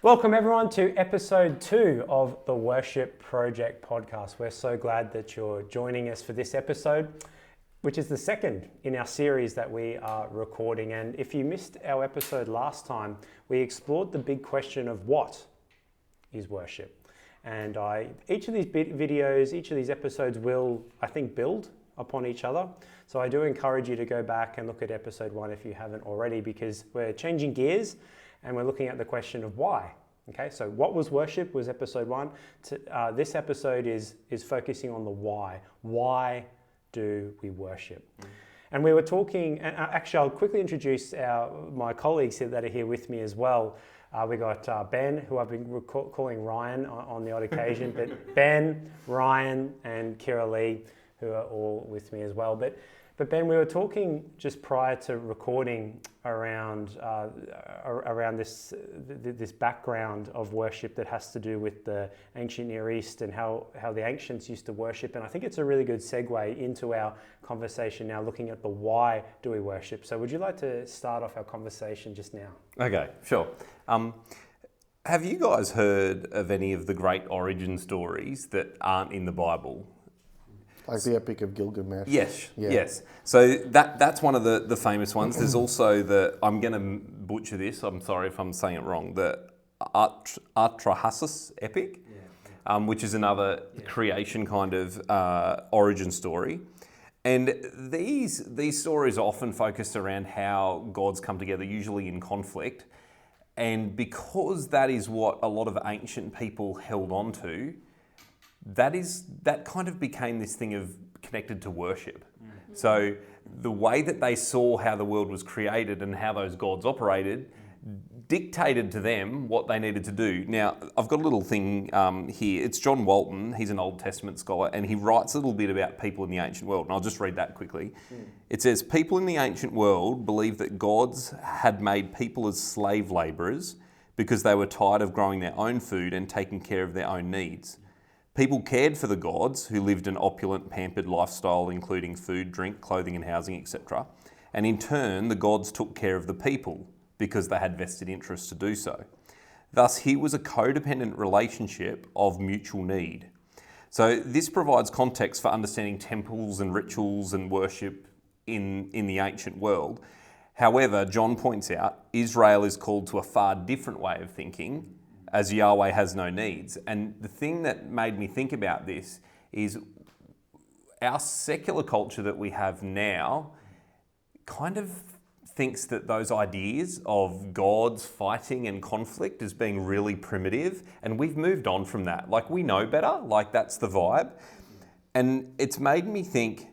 Welcome everyone to episode 2 of the Worship Project podcast. We're so glad that you're joining us for this episode, which is the second in our series that we are recording. And if you missed our episode last time, we explored the big question of what is worship. And each of these videos, each of these episodes will, I think, build upon each other. So I do encourage you to go back and look at episode 1 if you haven't already, because we're changing gears and we're looking at the question of why. Okay, so what was worship was episode 1. This episode is focusing on the why. Why do we worship? And we were talking, and actually I'll quickly introduce my colleagues that are here with me as well. We got Ben, who I've been calling Ryan on the odd occasion, but Ben, Ryan, and Kira-Leigh, who are all with me as well. But Ben, we were talking just prior to recording around this background of worship that has to do with the ancient Near East and how the ancients used to worship. And I think it's a really good segue into our conversation now, looking at the why do we worship. So would you like to start off our conversation just now? Okay, sure. Have you guys heard of any of the great origin stories that aren't in the Bible? Like the Epic of Gilgamesh. Yes. So that's one of the famous ones. There's also I'm going to butcher this, I'm sorry if I'm saying it wrong, the Atrahasis epic, which is another creation kind of origin story. And these stories are often focused around how gods come together, usually in conflict. And because that is what a lot of ancient people held on to, that kind of became this thing of connected to worship. Mm-hmm. So the way that they saw how the world was created and how those gods operated dictated to them what they needed to do. Now, I've got a little thing here. It's John Walton. He's an Old Testament scholar, and he writes a little bit about people in the ancient world, and I'll just read that quickly. It says, people in the ancient world believed that gods had made people as slave labourers because they were tired of growing their own food and taking care of their own needs. People cared for the gods, who lived an opulent, pampered lifestyle, including food, drink, clothing and housing, etc. And in turn, the gods took care of the people because they had vested interest to do so. Thus, here was a codependent relationship of mutual need. So this provides context for understanding temples and rituals and worship in the ancient world. However, John points out, Israel is called to a far different way of thinking, as Yahweh has no needs. And the thing that made me think about this is our secular culture that we have now kind of thinks that those ideas of gods fighting and conflict as being really primitive, and we've moved on from that. Like, we know better, like that's the vibe. And it's made me think,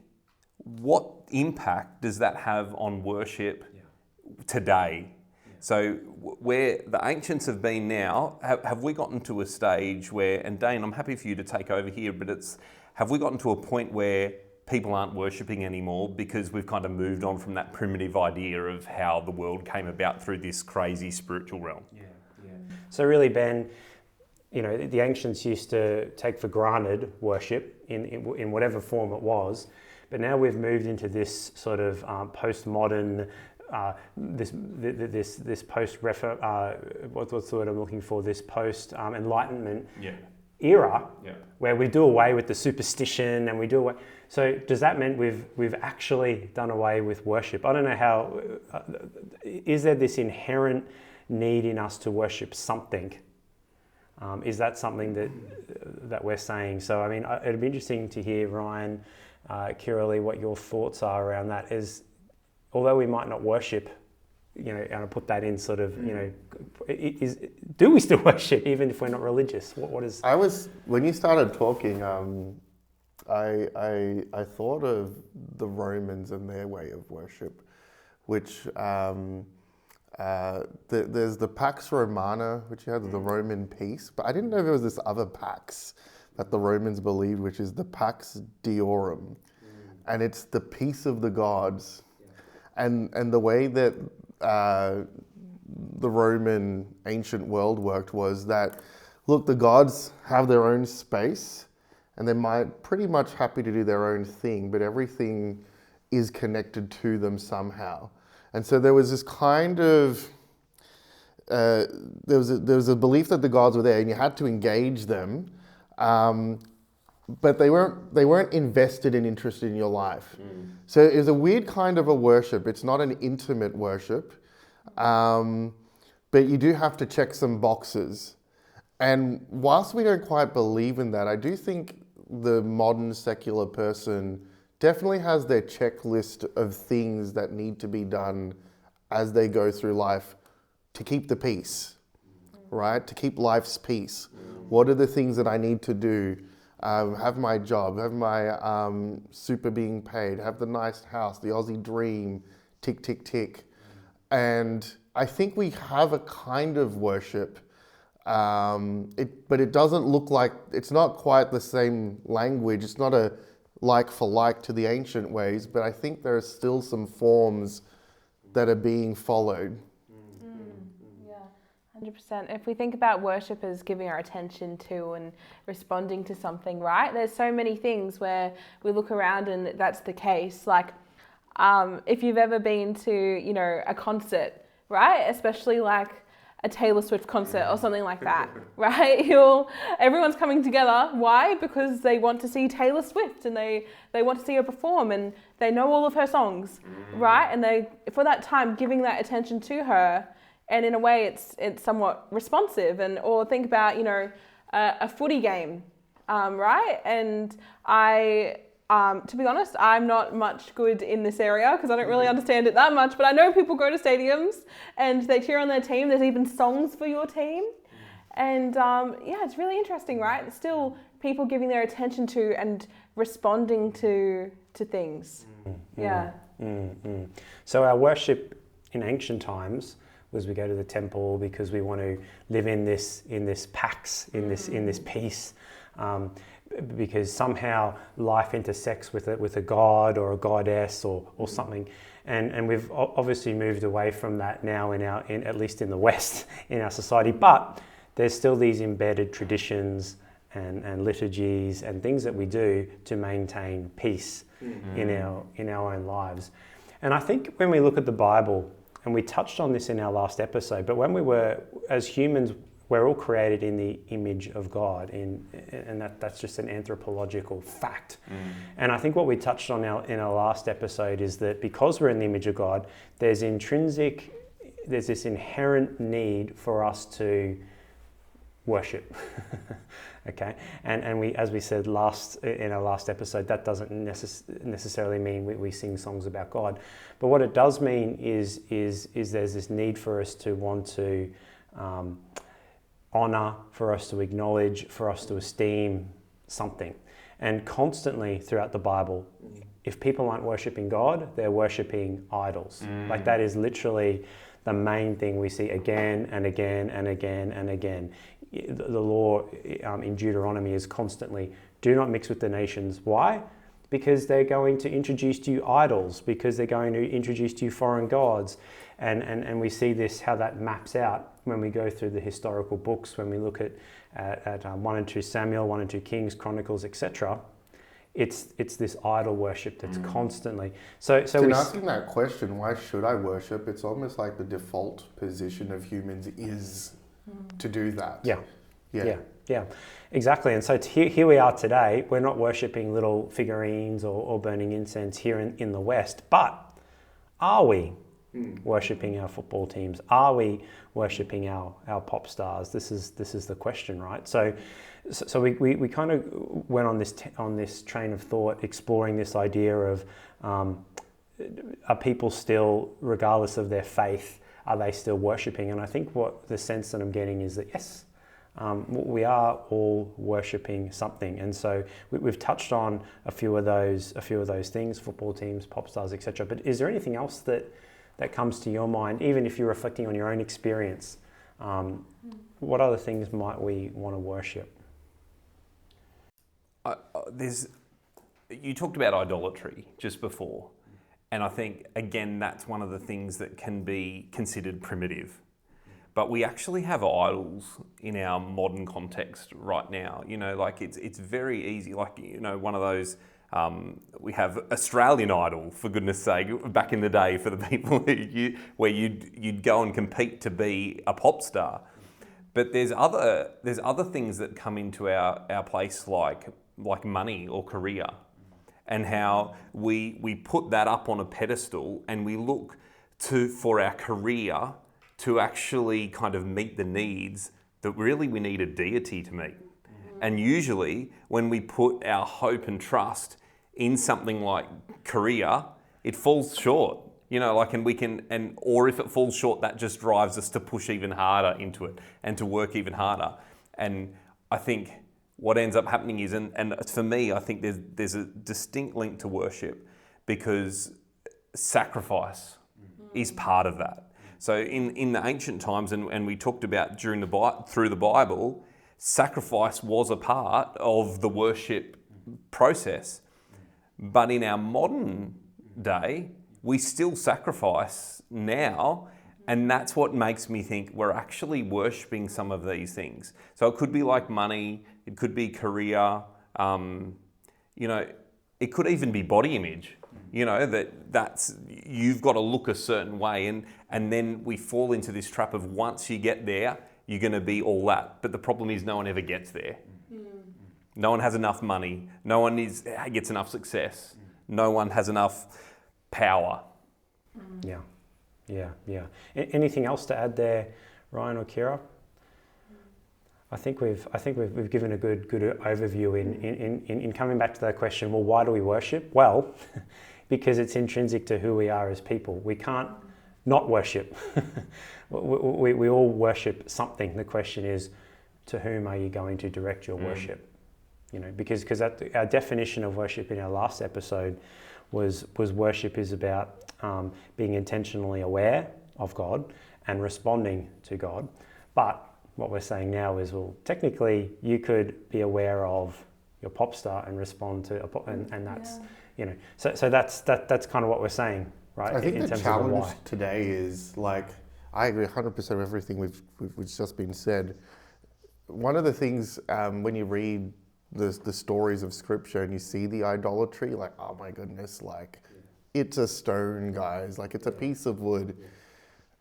what impact does that have on worship today? So where the ancients have been now, have we gotten to a stage where, and Dayne, I'm happy for you to take over here, but have we gotten to a point where people aren't worshipping anymore because we've kind of moved on from that primitive idea of how the world came about through this crazy spiritual realm? Yeah. So really, Ben, the ancients used to take for granted worship in whatever form it was, but now we've moved into this sort of postmodern, this post what's the word I'm looking for? This post Enlightenment era, where we do away with the superstition and we do away. So does that mean we've actually done away with worship? I don't know how. Is there this inherent need in us to worship something? Is that something that we're saying? So I mean, it'd be interesting to hear, Ryan, Kira-Leigh, what your thoughts are around that. Although we might not worship, and I put that in sort of, do we still worship even if we're not religious? What is? When you started talking, I thought of the Romans and their way of worship, which there's the Pax Romana, which you had the Roman peace, but I didn't know there was this other Pax that the Romans believed, which is the Pax Deorum, and it's the peace of the gods. And the way that the Roman ancient world worked was that, look, the gods have their own space and they're pretty much happy to do their own thing, but everything is connected to them somehow. And so there was this kind of there was a belief that the gods were there, and you had to engage them, but they weren't invested and interested in your life. So it was a weird kind of a worship. It's not an intimate worship, but you do have to check some boxes. And whilst we don't quite believe in that, I do think the modern secular person definitely has their checklist of things that need to be done as they go through life to keep the peace, right? To keep life's peace. What are the things that I need to do? Have my job, have my super being paid, have the nice house, the Aussie dream, tick, tick, tick. And I think we have a kind of worship, but it doesn't look like, it's not quite the same language. It's not a like for like to the ancient ways, but I think there are still some forms that are being followed. Yeah, 100%. If we think about worship as giving our attention to and responding to something, right? There's so many things where we look around and that's the case. Like, if you've ever been to, a concert, right? Especially like a Taylor Swift concert or something like that, right? Everyone's coming together. Why? Because they want to see Taylor Swift and they want to see her perform and they know all of her songs, right? And they, for that time, giving that attention to her, and in a way it's somewhat responsive. Or think about, a footy game, right? And to be honest, I'm not much good in this area because I don't really understand it that much, but I know people go to stadiums and they cheer on their team. There's even songs for your team. And it's really interesting, right? It's still people giving their attention to and responding to things. Yeah. So our worship in ancient times was we go to the temple because we want to live in this pax, in this peace. Because somehow life intersects with a god or a goddess or something, and we've obviously moved away from that now at least in the West in our society. But there's still these embedded traditions and liturgies and things that we do to maintain peace in our own lives. And I think when we look at the Bible, and we touched on this in our last episode, but when we were as humans, we're all created in the image of God, and that's just an anthropological fact. And I think what we touched on in our last episode is that because we're in the image of God, there's this inherent need for us to worship. Okay, and we, as we said in our last episode, that doesn't necessarily mean we sing songs about God, but what it does mean is there's this need for us to want to honor, for us to acknowledge, for us to esteem something. And constantly throughout the Bible, if people aren't worshipping God, they're worshipping idols. Like that is literally the main thing we see again and again and again and again. The law in Deuteronomy is constantly, do not mix with the nations. Why? Because they're going to introduce to you idols, because they're going to introduce to you foreign gods. And we see this, how that maps out when we go through the historical books, when we look at 1 and 2 Samuel, 1 and 2 Kings, Chronicles, etc. It's this idol worship that's constantly. So in asking that question, why should I worship? It's almost like the default position of humans is to do that. Yeah, exactly. And so here we are today. We're not worshipping little figurines or burning incense here in the West, but are we worshipping our football teams? Are we worshipping our pop stars? This is the question, right? So we kind of went on this train of thought, exploring this idea of are people still, regardless of their faith, are they still worshipping? And I think what the sense that I'm getting is that yes, we are all worshipping something. And so we've touched on a few of those things: football teams, pop stars, etc. But is there anything else that comes to your mind, even if you're reflecting on your own experience? What other things might we want to worship? You talked about idolatry just before, and I think, again, that's one of the things that can be considered primitive. But we actually have idols in our modern context right now. Like it's very easy. Like, one of those We have Australian Idol, for goodness sake, back in the day for the people where you'd go and compete to be a pop star. But there's other things that come into our place like money or career, and how we put that up on a pedestal and we look for our career to actually kind of meet the needs that really we need a deity to meet. And usually when we put our hope and trust in something like career, it falls short. Or if it falls short, that just drives us to push even harder into it and to work even harder. And I think what ends up happening is, and for me, I think there's a distinct link to worship, because sacrifice is part of that. So in the ancient times, and we talked about through the Bible, sacrifice was a part of the worship process. But in our modern day, we still sacrifice now, and that's what makes me think we're actually worshipping some of these things. So it could be like money, it could be career, it could even be body image. That's you've got to look a certain way, and then we fall into this trap of once you get there, you're going to be all that. But the problem is no one ever gets there. No one has enough money. No one gets enough success. No one has enough power. Yeah. Anything else to add there, Ryan or Kira? I think we've given a good overview in coming back to that question. Well, why do we worship? Well, because it's intrinsic to who we are as people. We can't not worship. we all worship something. The question is, to whom are you going to direct your worship? Because our definition of worship in our last episode was worship is about being intentionally aware of God and responding to God. But what we're saying now is, well, technically you could be aware of your pop star and respond to and that's so that's kind of what we're saying, right? I think in the terms challenge of the why. today is, like, I agree 100% with everything we've just been said. One of the things when you read the stories of Scripture and you see the idolatry, like, oh my goodness, like, it's a stone, guys, like, it's a piece of wood.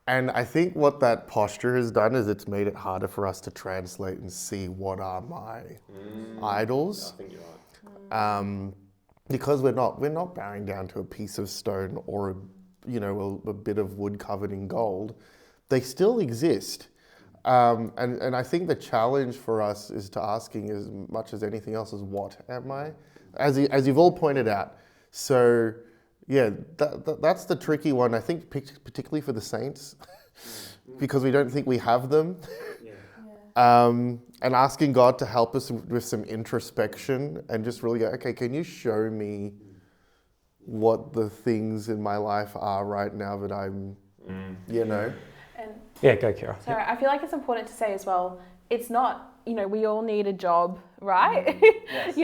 And I think what that posture has done is it's made it harder for us to translate and see what are my idols. I think you're right. Because we're not bowing down to a piece of stone or a bit of wood covered in gold. They still exist. And I think the challenge for us is to asking as much as anything else is, what am I? As you've all pointed out. So yeah, that's the tricky one, I think, particularly for the saints, because we don't think we have them. And asking God to help us with some introspection and just really go, okay, can you show me what the things in my life are right now that I'm, And Go, Kira. sorry, I feel like it's important to say as well, it's not, we all need a job, right? Yes.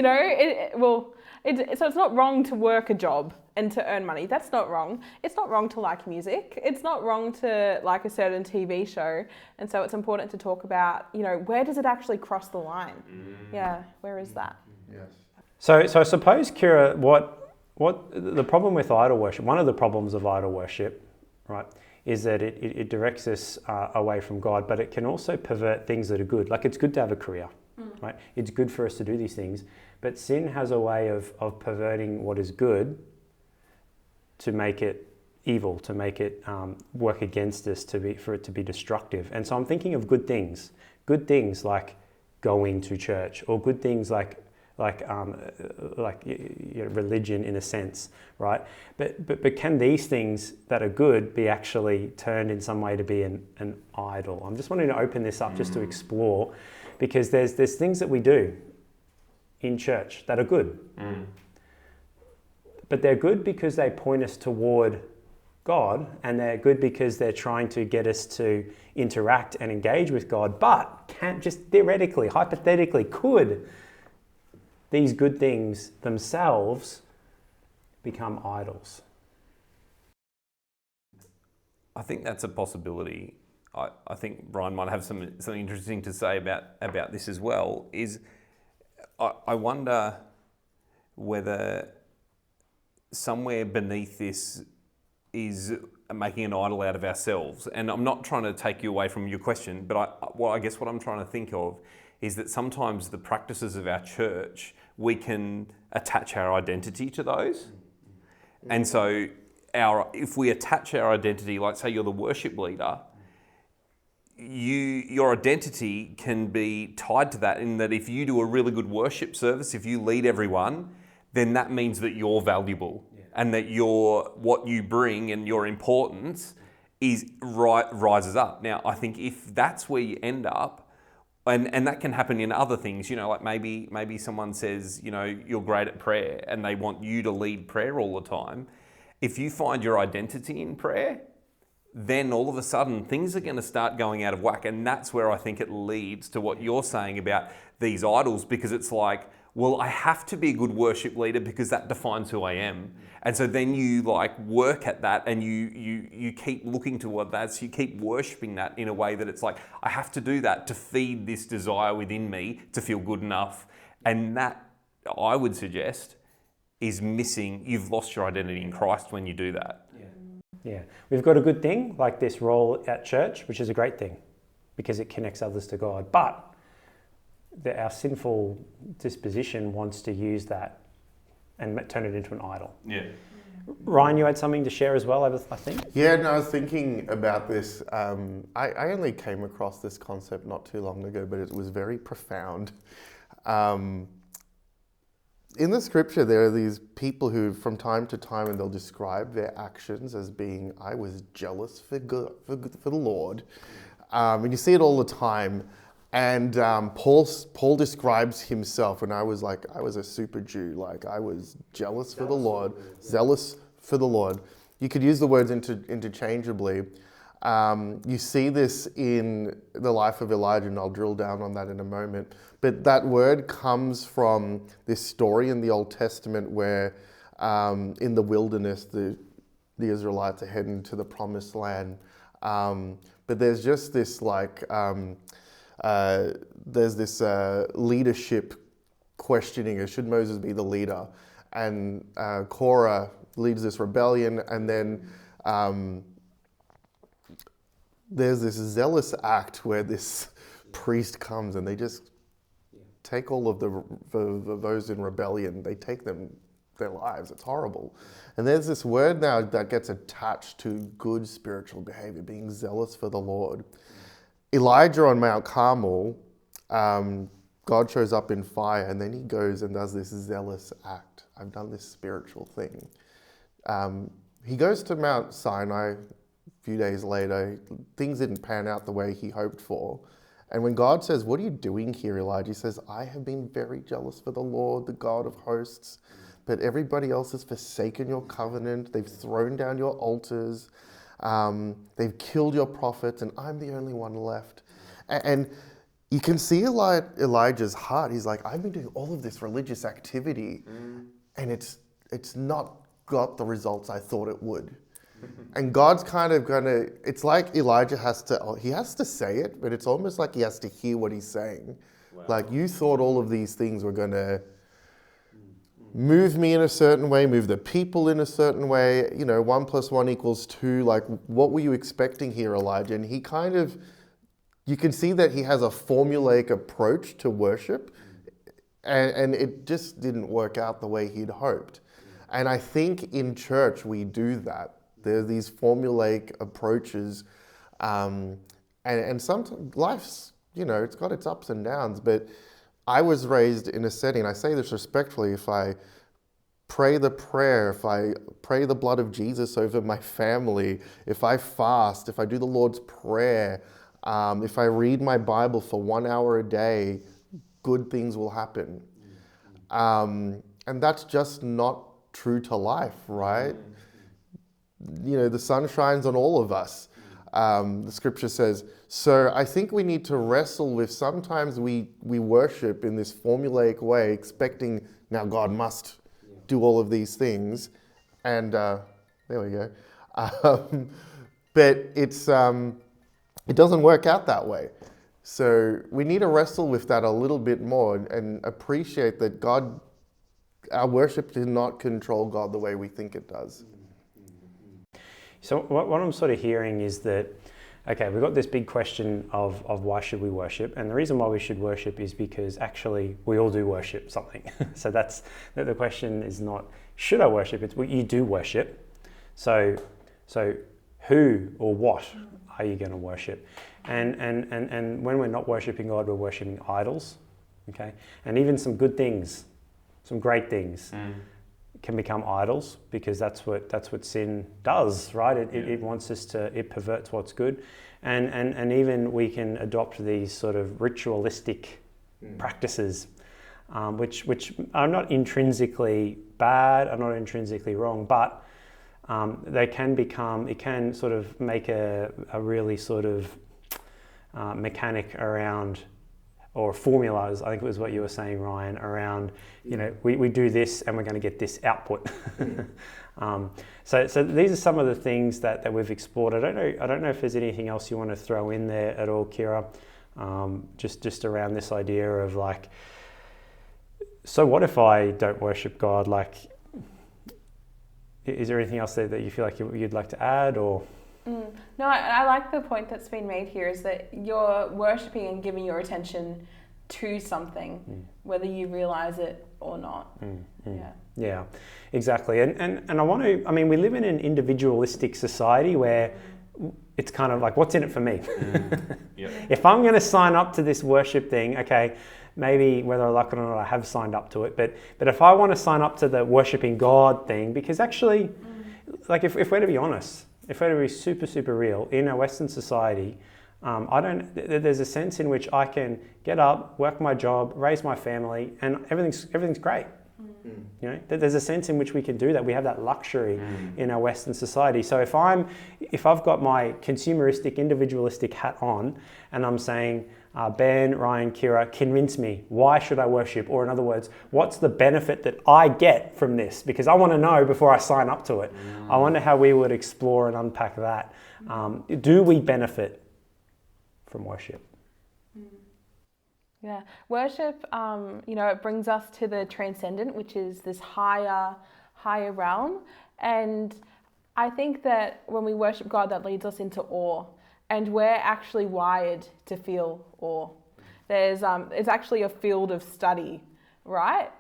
So it's not wrong to work a job and to earn money. That's not wrong. It's not wrong to like music. It's not wrong to like a certain TV show. And so it's important to talk about, where does it actually cross the line? Yeah, where is that? yes. So I suppose, Kira, what the problem with idol worship, one of the problems of idol worship, right, is that it directs us away from God, but it can also pervert things that are good. Like, it's good to have a career, right? It's good for us to do these things, but sin has a way of perverting what is good to make it evil, to make it work against us, for it to be destructive. And so I'm thinking of good things like going to church, or good things like religion in a sense, right? But can these things that are good be actually turned in some way to be an idol? I'm just wanting to open this up just to explore, because there's things that we do in church that are good. But they're good because they point us toward God, and they're good because they're trying to get us to interact and engage with God. But just theoretically, hypothetically, could these good things themselves become idols? I think that's a possibility. I think Brian might have something interesting to say about this as well. I wonder, whether somewhere beneath this is making an idol out of ourselves. And I'm not trying to take you away from your question, but I guess what I'm trying to think of is that sometimes the practices of our church, we can attach our identity to those. And so if we attach our identity, like say you're the worship leader, your identity can be tied to that, in that if you do a really good worship service, if you lead everyone, then that means that you're valuable, and that what you bring and your importance rises up. Now, I think if that's where you end up, and that can happen in other things, like maybe someone says, you're great at prayer and they want you to lead prayer all the time. If you find your identity in prayer, then all of a sudden things are going to start going out of whack. And that's where I think it leads to what you're saying about these idols, because it's like, well, I have to be a good worship leader because that defines who I am. And so then you work at that, and you keep looking toward that. So you keep worshiping that in a way that it's like, I have to do that to feed this desire within me to feel good enough. And that, I would suggest, is missing. You've lost your identity in Christ when you do that. Yeah, we've got a good thing like this role at church, which is a great thing because it connects others to God. But our sinful disposition wants to use that and turn it into an idol. Yeah. Ryan, you had something to share as well, I think? Yeah, no, I was thinking about this. I only came across this concept not too long ago, but it was very profound. In the scripture, there are these people who, from time to time, and they'll describe their actions as being, I was jealous for the Lord. And you see it all the time. And Paul describes himself, and I was a super Jew, like I was jealous for the Lord, zealous for the Lord. You could use the words interchangeably. You see this in the life of Elijah, and I'll drill down on that in a moment. But that word comes from this story in the Old Testament where in the wilderness, the Israelites are heading to the promised land. But there's just this there's this leadership questioning, should Moses be the leader? And Korah leads this rebellion, and then there's this zealous act where this priest comes and they just take all of those in rebellion, they take their lives. It's horrible. And there's this word now that gets attached to good spiritual behavior, being zealous for the Lord. Elijah on Mount Carmel, God shows up in fire, and then he goes and does this zealous act. I've done this spiritual thing. He goes to Mount Sinai a few days later. Things didn't pan out the way he hoped for. And when God says, what are you doing here, Elijah? He says, I have been very jealous for the Lord, the God of hosts, but everybody else has forsaken your covenant. They've thrown down your altars. They've killed your prophets, and I'm the only one left. And you can see Elijah's heart. He's like, I've been doing all of this religious activity, and it's not got the results I thought it would. And God's kind of it's like Elijah has to say it, but it's almost like he has to hear what he's saying. Wow. Like, you thought all of these things were going to move me in a certain way, move the people in a certain way, 1 + 1 = 2. Like, what were you expecting here, Elijah? And he you can see that he has a formulaic approach to worship, and it just didn't work out the way he'd hoped. And I think in church we do that. There are these formulaic approaches, and sometimes life's, it's got its ups and downs, but I was raised in a setting, I say this respectfully, if I pray the prayer, if I pray the blood of Jesus over my family, if I fast, if I do the Lord's Prayer, if I read my Bible for 1 hour a day, good things will happen. And that's just not true to life, right? The sun shines on all of us. The scripture says. So I think we need to wrestle with, sometimes we worship in this formulaic way, expecting now God must do all of these things. And there we go. But it doesn't work out that way. So we need to wrestle with that a little bit more and appreciate that God our worship does not control God the way we think it does. So what I'm sort of hearing is that, okay, we've got this big question of why should we worship? And the reason why we should worship is because actually we all do worship something. So that's the question is not, should I worship? It's, well, you do worship. So who or what are you going to worship? And when we're not worshiping God, we're worshiping idols, okay? And even some good things, some great things can become idols, because that's what sin does, right? It wants us to, it perverts what's good. And even we can adopt these sort of ritualistic practices, which are not intrinsically bad, are not intrinsically wrong, but they can become, it can sort of make a really sort of mechanic around, or formulas, I think it was what you were saying, Ryan, around, you know, we do this and we're going to get this output. So these are some of the things that we've explored. I don't know if there's anything else you want to throw in there at all, Kira, just around this idea of like, so what if I don't worship God? Like, is there anything else there that you feel like you'd like to add, or? No, I like the point that's been made here, is that you're worshipping and giving your attention to something, whether you realize it or not. Yeah, exactly. And I want to, I mean, we live in an individualistic society where it's kind of like, what's in it for me? If I'm going to sign up to this worship thing, okay, maybe whether I like it or not, I have signed up to it. But if I want to sign up to the worshiping God thing, because actually, like if we're to be honest, if we're to be super, super real, in a Western society, there's a sense in which I can get up, work my job, raise my family, and everything's great. You know, there's a sense in which we can do that. We have that luxury in our Western society. So if I've got my consumeristic, individualistic hat on, and I'm saying, Ben, Ryan, Kira, convince me, why should I worship? Or in other words, what's the benefit that I get from this? Because I want to know before I sign up to it. I wonder how we would explore and unpack that. Do we benefit from worship? Yeah, worship, you know, it brings us to the transcendent, which is this higher realm. And I think that when we worship God, that leads us into awe. And we're actually wired to feel awe. It's actually a field of study, right?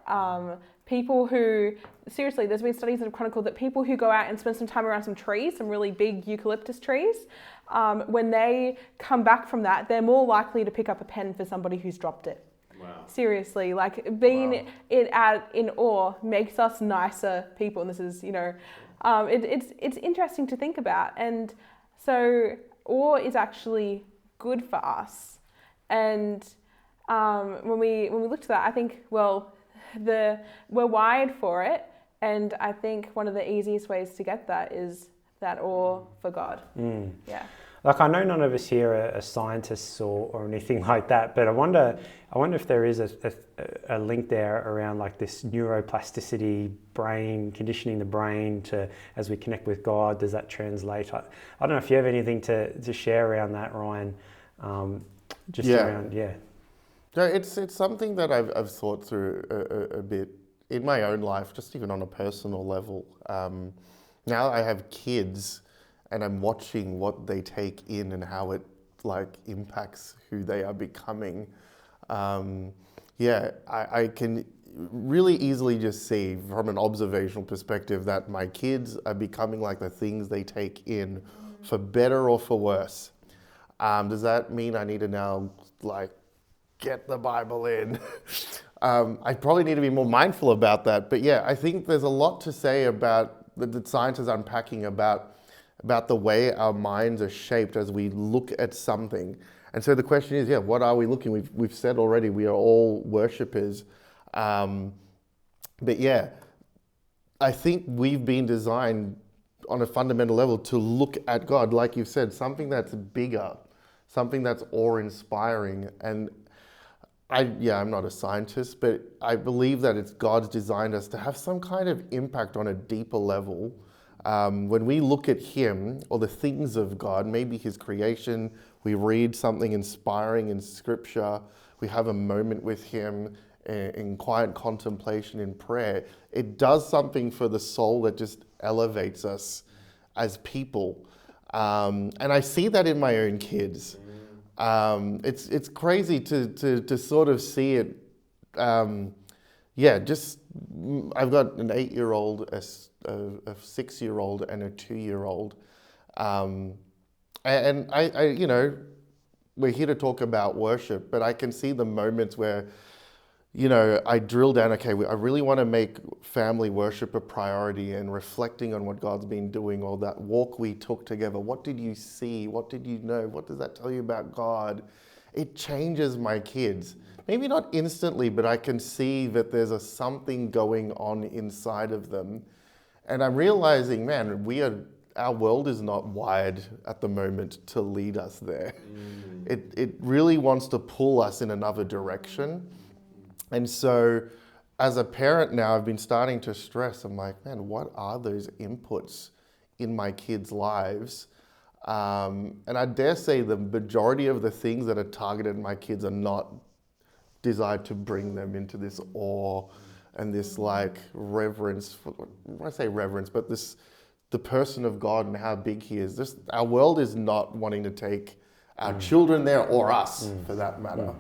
People who, seriously, there's been studies that have chronicled that people who go out and spend some time around some trees, some really big eucalyptus trees, when they come back from that, they're more likely to pick up a pen for somebody who's dropped it. Wow. Seriously, like being in awe makes us nicer people. And this is, you know, it's interesting to think about. And so awe is actually good for us. And when we look to that, I think, well, we're wired for it. And I think one of the easiest ways to get that is that awe for God. Yeah. Like, I know none of us here are scientists or anything like that, but I wonder if there is a link there around like this neuroplasticity, brain, conditioning the brain to, as we connect with God, does that translate? I don't know if you have anything to share around that, Ryan, around. No, it's something that I've thought through a bit in my own life, just even on a personal level. Now I have kids, and I'm watching what they take in and how it like impacts who they are becoming. I can really easily just see from an observational perspective that my kids are becoming like the things they take in, for better or for worse. Does that mean I need to now like get the Bible in? I probably need to be more mindful about that. But yeah, I think there's a lot to say about that science is unpacking about the way our minds are shaped as we look at something. And so the question is, what are we looking? We've said already we are all worshippers. But yeah, I think we've been designed on a fundamental level to look at God, like you've said, something that's bigger, something that's awe-inspiring. And I'm not a scientist, but I believe that it's God's designed us to have some kind of impact on a deeper level. When we look at Him or the things of God, maybe His creation, we read something inspiring in Scripture, we have a moment with Him in quiet contemplation, in prayer, it does something for the soul that just elevates us as people. And I see that in my own kids. It's crazy to sort of see it. I've got an 8-year-old, a 6-year-old, and a 2-year-old. And I we're here to talk about worship, but I can see the moments where, I drill down, okay, I really want to make family worship a priority and reflecting on what God's been doing, or that walk we took together. What did you see? What did you know? What does that tell you about God? It changes my kids. Maybe not instantly, but I can see that there's something going on inside of them. And I'm realizing, man, our world is not wired at the moment to lead us there. It really wants to pull us in another direction. And so as a parent now, I've been starting to stress, I'm like, man, what are those inputs in my kids' lives? And I dare say the majority of the things that are targeted at my kids are not designed to bring them into this awe and this reverence. When I say reverence, but the person of God and how big He is. Our world is not wanting to take our children there, or us for that matter.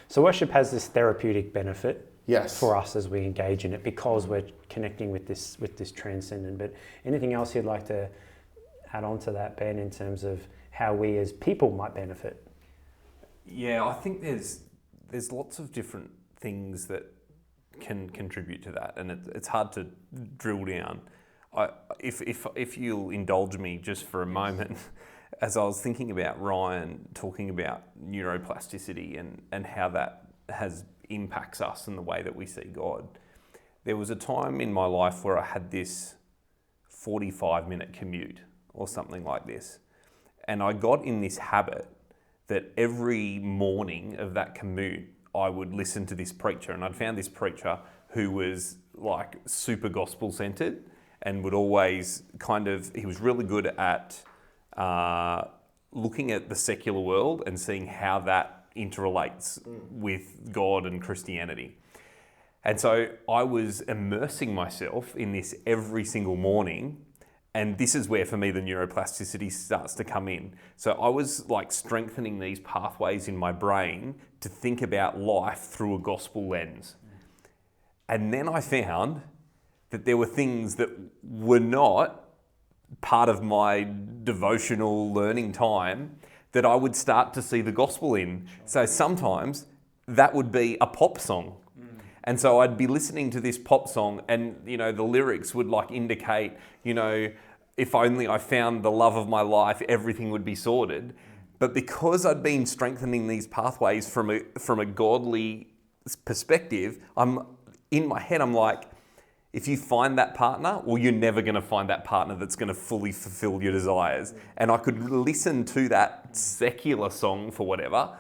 So worship has this therapeutic benefit for us as we engage in it, because we're connecting with this transcendent. But anything else you'd like to add on to that, Ben, in terms of how we as people might benefit? Yeah, I think there's lots of different things that can contribute to that, and it's hard to drill down. If you'll indulge me just for a moment, as I was thinking about Ryan talking about neuroplasticity and how that impacts us in the way that we see God, there was a time in my life where I had this 45-minute commute or something like this, and I got in this habit that every morning of that commute I would listen to this preacher, and I'd found this preacher who was super gospel centered and would always he was really good at looking at the secular world and seeing how that interrelates with God and Christianity. And so I was immersing myself in this every single morning, and this is where for me the neuroplasticity starts to come in. So I was strengthening these pathways in my brain to think about life through a gospel lens. And then I found that there were things that were not part of my devotional learning time that I would start to see the gospel in. So sometimes that would be a pop song. And so I'd be listening to this pop song and, the lyrics would indicate, if only I found the love of my life, everything would be sorted. But because I'd been strengthening these pathways from a godly perspective, in my head, I'm like, if you find that partner, well, you're never going to find that partner that's going to fully fulfill your desires. And I could listen to that secular song for whatever,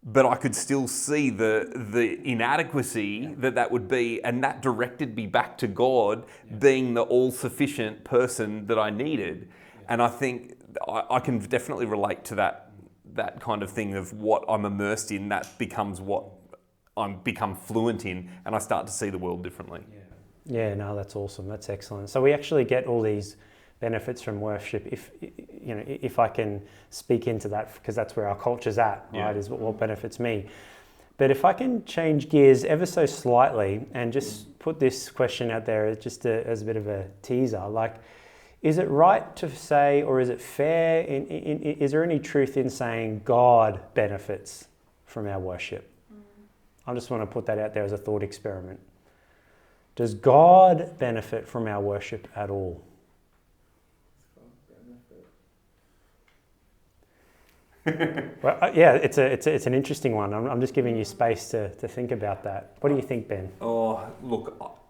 but I could still see the inadequacy that would be, and that directed me back to God being the all-sufficient person that I needed. And I think I can definitely relate to that kind of thing of what I'm immersed in, that becomes what I'm become fluent in, and I start to see the world differently. Yeah, no, that's awesome. That's excellent. So we actually get all these benefits from worship, if I can speak into that, because that's where our culture's at, right, is what benefits me. But if I can change gears ever so slightly and just put this question out there just as a bit of a teaser, is it right to say, or is it fair, is there any truth in saying God benefits from our worship? I just want to put that out there as a thought experiment. Does God benefit from our worship at all? Well, it's an interesting one. I'm just giving you space to think about that. What do you think, Ben? Oh, look,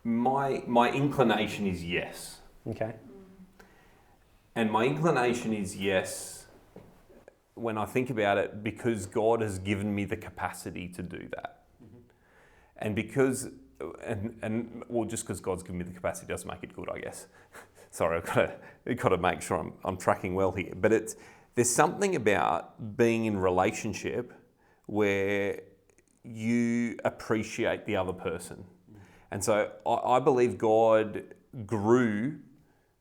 my inclination is yes. Okay. And my inclination is yes when I think about it, because God has given me the capacity to do that. And because... just because God's given me the capacity doesn't make it good, I guess. Sorry, I've got to make sure I'm tracking well here. But there's something about being in relationship where you appreciate the other person. And so I believe God grew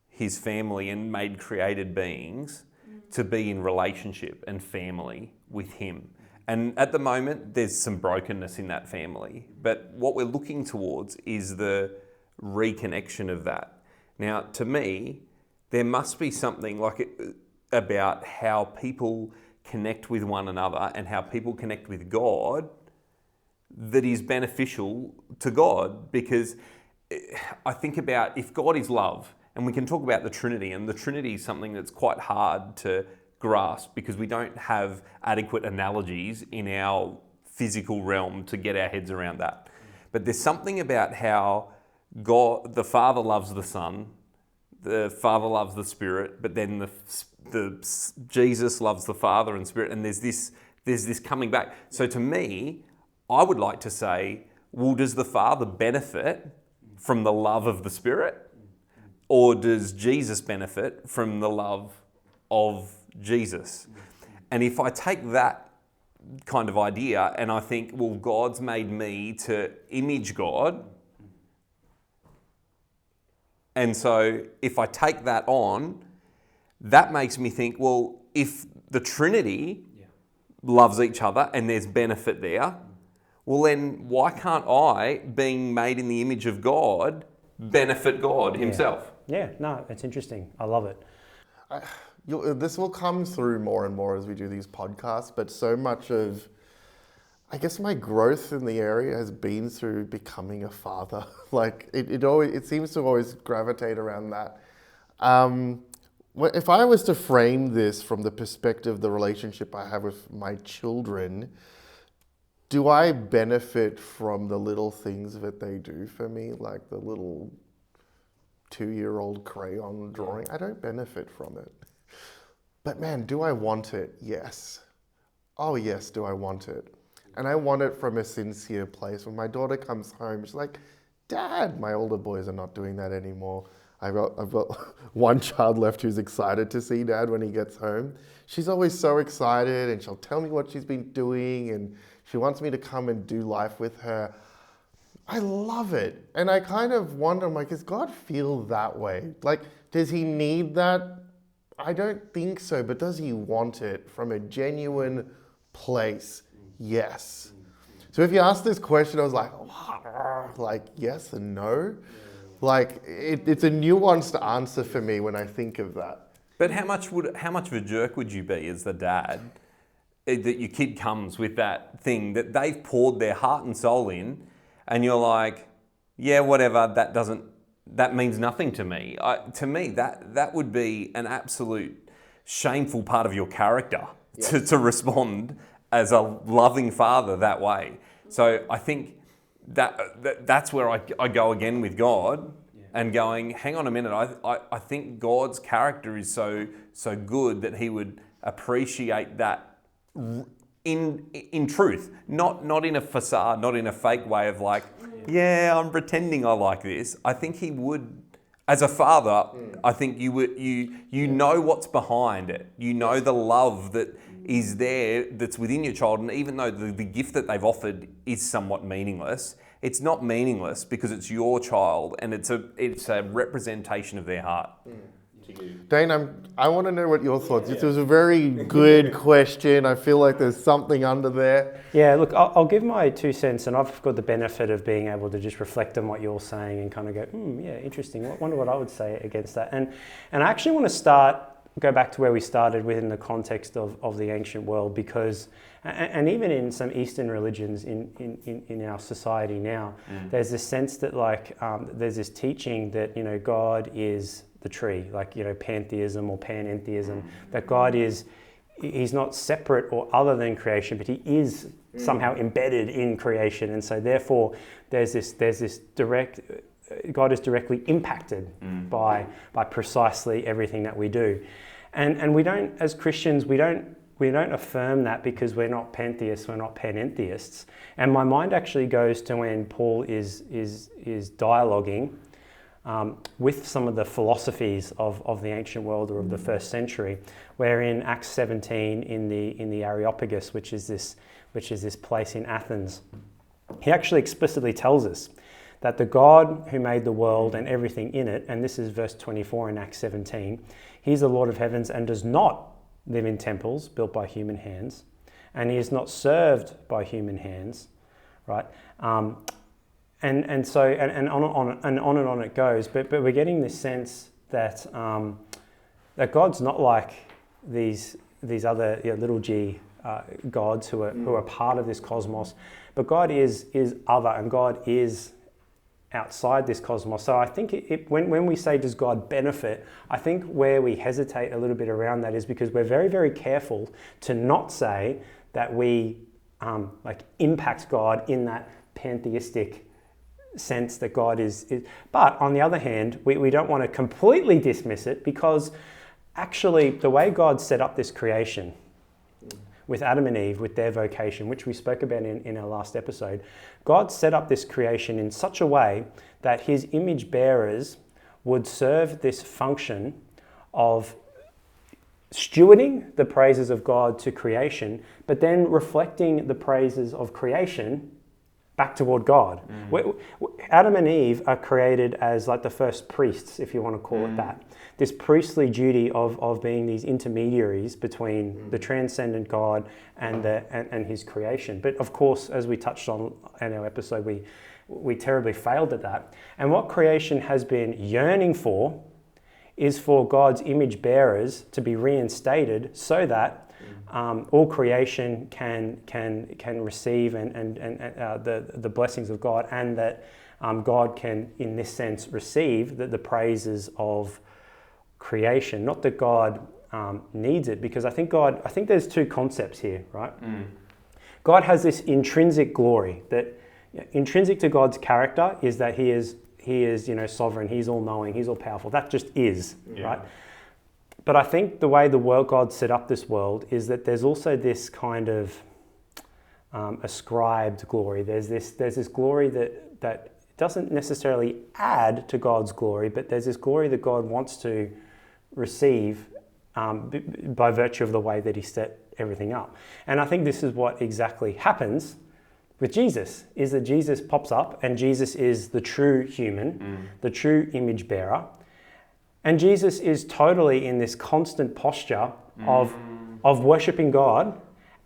his family and made created beings to be in relationship and family with him. And at the moment, there's some brokenness in that family. But what we're looking towards is the reconnection of that. Now, to me, there must be something about how people connect with one another and how people connect with God that is beneficial to God. Because I think about if God is love, and we can talk about the Trinity, and the Trinity is something that's quite hard to grasp because we don't have adequate analogies in our physical realm to get our heads around that. But there's something about how God, the Father loves the Son, the Father loves the Spirit, but then Jesus loves the Father and Spirit, and there's this coming back. So to me, I would like to say, well, does the Father benefit from the love of the Spirit? Or does Jesus benefit from the love of Jesus? And if I take that kind of idea and I think, well, God's made me to image God. And so if I take that on, that makes me think, well, if the Trinity loves each other and there's benefit there, well then why can't I, being made in the image of God, benefit God himself? Yeah, no, it's interesting. I love it. This will come through more and more as we do these podcasts, but so much of, I guess, my growth in the area has been through becoming a father. It seems to always gravitate around that. If I was to frame this from the perspective of the relationship I have with my children, do I benefit from the little things that they do for me, like the little 2-year-old crayon drawing? I don't benefit from it. But man, do I want it? Yes. Oh yes, do I want it? And I want it from a sincere place. When my daughter comes home, she's like, Dad, my older boys are not doing that anymore. I've got one child left who's excited to see Dad when he gets home. She's always so excited and she'll tell me what she's been doing and she wants me to come and do life with her. I love it. And I kind of wonder, I'm like, does God feel that way? Like, does he need that? I don't think so, but does he want it from a genuine place? Yes. So if you ask this question, I was like yes and no. Like it's a nuanced answer for me when I think of that. But how much of a jerk would you be as the dad that your kid comes with that thing that they've poured their heart and soul in, and you're like, yeah, whatever, that means nothing to me. To me, that would be an absolute shameful part of your character to respond as a loving father that way. So I think that's where I go again with God and going, hang on a minute, I think God's character is so good that he would appreciate that in truth, not in a facade, not in a fake way of like, yeah, I'm pretending I like this. I think he would, as a father, I think you know what's behind it. You know the love that is there, that's within your child, and even though the gift that they've offered is somewhat meaningless, it's not meaningless because it's your child and it's a representation of their heart. Dayne, I want to know what your thoughts. This was a very good question. I feel like there's something under there. Yeah, look, I'll give my 2 cents, and I've got the benefit of being able to just reflect on what you're saying and kind of go, yeah, interesting. I wonder what I would say against that. And I actually want to go back to where we started within the context of the ancient world, because, and even in some Eastern religions in our society now, there's this sense that there's this teaching that, God is the tree, pantheism or panentheism, that God he's not separate or other than creation, but he is somehow embedded in creation. And so therefore there's this direct, God is directly impacted by precisely everything that we do. And we don't, as Christians, we don't affirm that because we're not pantheists, we're not panentheists. And my mind actually goes to when Paul is dialoguing with some of the philosophies of the ancient world or of the first century, where in Acts 17 in the Areopagus, which is this which is this place in Athens, he actually explicitly tells us that the God who made the world and everything in it, and this is verse 24 in Acts 17, he's the Lord of heavens and does not live in temples built by human hands, and he is not served by human hands, right? And so on it goes, but we're getting this sense that that God's not like these other little g gods who are part of this cosmos, but God is other, and God is outside this cosmos. So I think when we say does God benefit, I think where we hesitate a little bit around that is because we're very, very careful to not say that we impact God in that pantheistic sense that God is. But on the other hand, we don't want to completely dismiss it, because actually the way God set up this creation with Adam and Eve, with their vocation, which we spoke about in our last episode, God set up this creation in such a way that his image bearers would serve this function of stewarding the praises of God to creation, but then reflecting the praises of creation back toward God. Adam and Eve are created as like the first priests, if you want to call it that. This priestly duty of being these intermediaries between the transcendent God and his creation. But of course, as we touched on in our episode, we terribly failed at that. And what creation has been yearning for is for God's image bearers to be reinstated so that all creation can receive and the blessings of God, and that God can, in this sense, receive the praises of creation. Not that God needs it, because I think there's two concepts here, right? God has this intrinsic glory, that intrinsic to God's character is that he is sovereign, he's all knowing, he's all powerful. That just is, right? But I think the way God set up this world is that there's also this kind of ascribed glory. There's this glory that doesn't necessarily add to God's glory, but there's this glory that God wants to receive by virtue of the way that he set everything up. And I think this is what exactly happens with Jesus, is that Jesus pops up, and Jesus is the true human, the true image bearer. And Jesus is totally in this constant posture of worshipping God,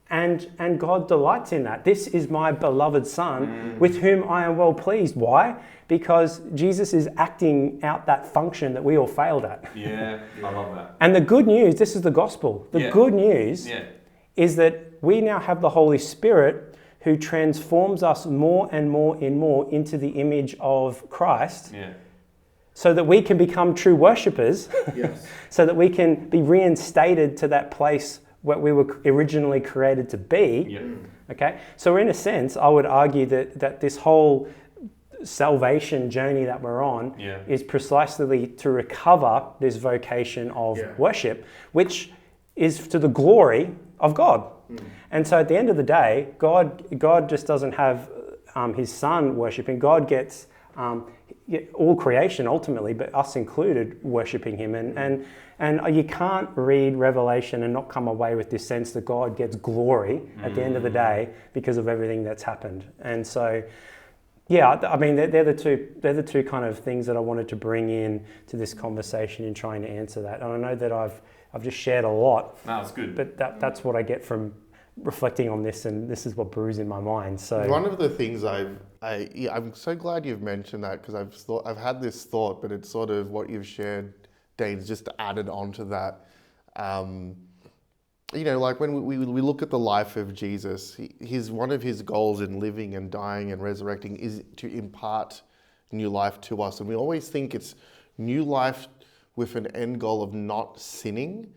and God delights in that. This is my beloved Son with whom I am well pleased. Why? Because Jesus is acting out that function that we all failed at. Yeah, I love that. And the good news, this is the gospel. The good news is that we now have the Holy Spirit who transforms us more and more into the image of Christ. Yeah. So that we can become true worshippers, so that we can be reinstated to that place where we were originally created to be. Okay, so in a sense, I would argue that this whole salvation journey that we're on is precisely to recover this vocation of worship, which is to the glory of God. And so at the end of the day, God just doesn't have his Son worshipping. God gets all creation ultimately, but us included, worshipping him. And you can't read Revelation and not come away with this sense that God gets glory at the end of the day because of everything that's happened. And so, I mean, they're the two kind of things that I wanted to bring in to this conversation in trying to answer that. And I know that I've just shared a lot. No, it's good. But that's what I get from reflecting on this, and this is what brews in my mind. So one of the things I'm so glad you've mentioned that, because I've had this thought, but it's sort of what you've shared, Dayne's just added on to that. Like when we look at the life of Jesus, one of his goals in living and dying and resurrecting is to impart new life to us, and we always think it's new life with an end goal of not sinning,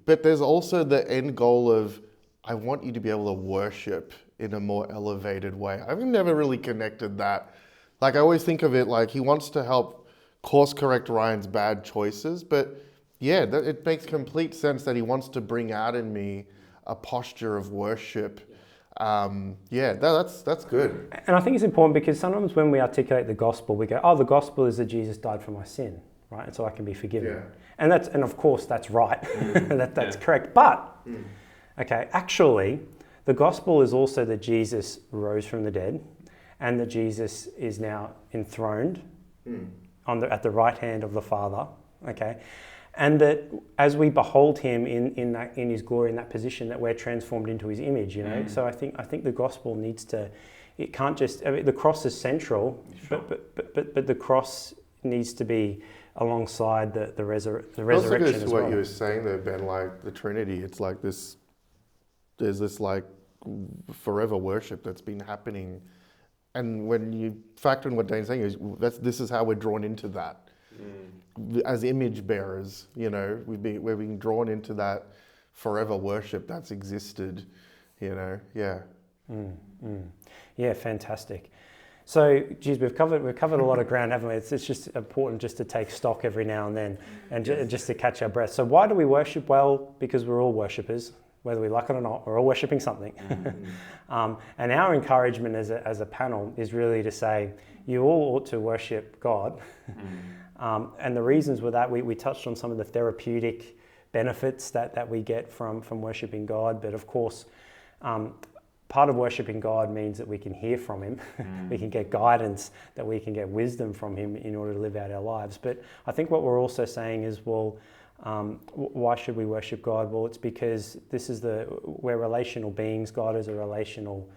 but there's also the end goal of, I want you to be able to worship in a more elevated way. I've never really connected that. Like, I always think of it like he wants to help course correct Ryan's bad choices, but it makes complete sense that he wants to bring out in me a posture of worship. That's good. And I think it's important because sometimes when we articulate the gospel, we go, the gospel is that Jesus died for my sin, right? And so I can be forgiven. And of course that's right. That's correct. But okay, actually, the gospel is also that Jesus rose from the dead and that Jesus is now enthroned at the right hand of the Father, okay? And that as we behold him in his glory, in that position, that we're transformed into his image, you know? So I think the gospel needs to, it can't just, I mean, the cross is central, sure. but the cross needs to be alongside the resurrection also goes as to well. what you were saying there, Ben, like the Trinity, it's like this, there's this like forever worship that's been happening. And when you factor in what Dayne's saying, this is how we're drawn into that. As image bearers, you know, we're being drawn into that forever worship that's existed, you know, yeah. Yeah, fantastic. So, geez, we've covered a lot of ground, haven't we? It's just important just to take stock every now and then, and just to catch our breath. So, why do we worship? Well, because we're all worshippers, whether we like it or not. We're all worshipping something. And our encouragement as a panel is really to say, you all ought to worship God. And the reasons were that we touched on some of the therapeutic benefits that we get from worshipping God, but of course, part of worshipping God means that we can hear from him, we can get guidance, that we can get wisdom from him in order to live out our lives. But I think what we're also saying is, well, why should we worship God? Well, it's because we're relational beings. God is a relational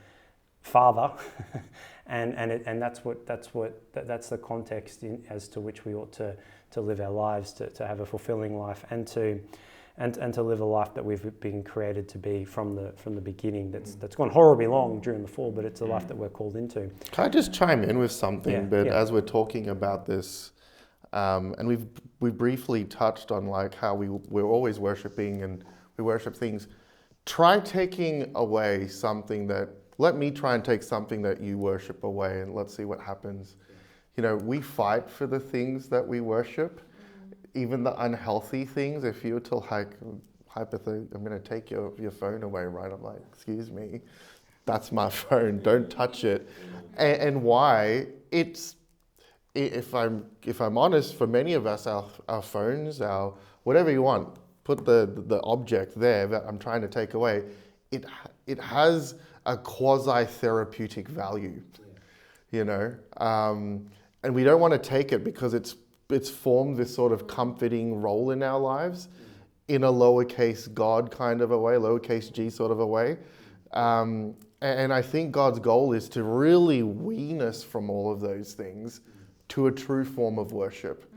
Father, and that's the context as to which we ought to live our lives, to have a fulfilling life, and to live a life that we've been created to be from the beginning. That's gone horribly long during the fall, but it's a life that we're called into. Can I just chime in with something? As we're talking about this, and we briefly touched on like how we're always worshiping and we worship things. Try taking away something that. Let me try and take something that you worship away, and let's see what happens. You know, we fight for the things that we worship, even the unhealthy things. If you were to like, hypothetically, I'm going to take your phone away, right? I'm like, excuse me, that's my phone. Don't touch it. And why? It's, if I'm honest, for many of us, our phones, our whatever you want, put the object there that I'm trying to take away. It has a quasi-therapeutic value, you know, and we don't want to take it because it's formed this sort of comforting role in our lives in a lowercase God kind of a way, lowercase g sort of a way. And I think God's goal is to really wean us from all of those things to a true form of worship.